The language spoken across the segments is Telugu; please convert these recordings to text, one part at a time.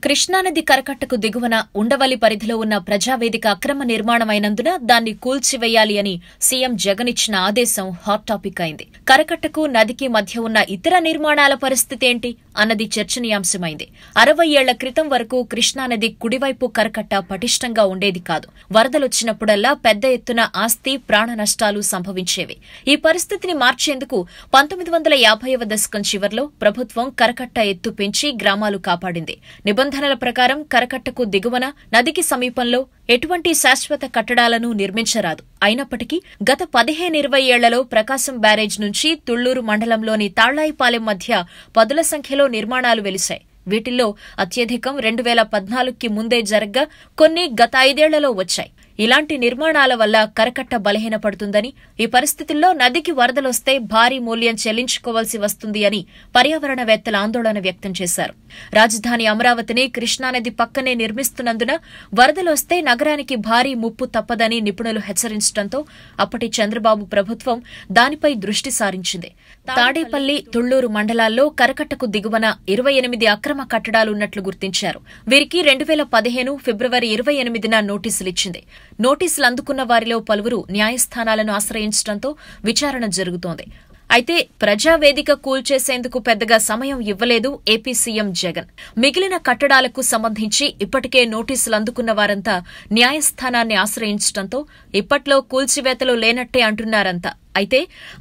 కృష్ణానది కరకట్టకు దిగువన ఉండవల్లి పరిధిలో ఉన్న ప్రజావేదిక అక్రమ నిర్మాణమైనందున దాన్ని కూల్చివేయాలి అని సీఎం జగన్ ఇచ్చిన ఆదేశం హాట్ టాపిక్ అయింది. కరకట్టకు నదికి మధ్య ఉన్న ఇతర నిర్మాణాల పరిస్థితి ఏంటి అన్నది చర్చనీయాంశమైంది. 60 ఏళ్ల క్రితం వరకు కృష్ణానది కుడివైపు కరకట్ట పటిష్టంగా ఉండేది కాదు. వరదలొచ్చినప్పుడల్లా పెద్ద ఎత్తున ఆస్తి ప్రాణ నష్టాలు సంభవించేవి. ఈ పరిస్థితిని మార్చేందుకు 1950వ దశకం చివర్లో ప్రభుత్వం కరకట్ట ఎత్తు పెంచి గ్రామాలు కాపాడింది. నిబంధనల ప్రకారం కరకట్టకు దిగువన నదికి సమీపంలో ఎటువంటి శాశ్వత కట్టడాలను నిర్మించరాదు. అయినప్పటికీ గత 15-20 ఏళ్లలో ప్రకాశం బ్యారేజ్ నుంచి తుళ్లూరు మండలంలోని తాళ్లాయిపాలెం మధ్య పదుల సంఖ్యలో నిర్మాణాలు వెలిశాయి. వీటిల్లో అత్యధికం 2014కి ముందే జరగ్గా కొన్ని గత 5 ఏళ్లలో వచ్చాయి. ఇలాంటి నిర్మాణాల వల్ల కరకట్ట బలహీనపడుతుందని, ఈ పరిస్థితుల్లో నదికి వరదలొస్తే భారీ మూల్యం చెల్లించుకోవాల్సి వస్తుంది అని పర్యావరణవేత్తలు ఆందోళన వ్యక్తం చేశారు. రాజధాని అమరావతిని కృష్ణానది పక్కనే నిర్మిస్తున్నందున వరదలొస్తే నగరానికి భారీ ముప్పు తప్పదని నిపుణులు హెచ్చరించడంతో అప్పటి చంద్రబాబు ప్రభుత్వం దానిపై దృష్టి సారించింది. తాడేపల్లి, తుళ్లూరు మండలాల్లో కరకట్టకు దిగువన 28 అక్రమ కట్టడాలున్నట్లు గుర్తించారు. వీరికి 2015 ఫిబ్రవరి 28న నోటీసులిచ్చింది. నోటీసులు అందుకున్న వారిలో పలువురు న్యాయస్థానాలను ఆశ్రయించడంతో విచారణ జరుగుతోంది. అయితే ప్రజావేదిక కూల్చేసేందుకు పెద్దగా సమయం ఇవ్వలేదు ఏపీ సీఎం జగన్. మిగిలిన కట్టడాలకు సంబంధించి ఇప్పటికే నోటీసులు అందుకున్న వారంతా న్యాయస్థానాన్ని ఆశ్రయించడంతో ఇప్పట్లో కూల్చివేతలు లేనట్టే అంటున్నారంతా. అయితే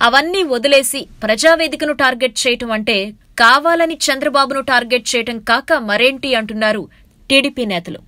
అవన్నీ వదిలేసి ప్రజావేదికను టార్గెట్ చేయటం అంటే కావాలని చంద్రబాబును టార్గెట్ చేయటం కాక మరేంటి అంటున్నారు టీడీపీ నేతలు.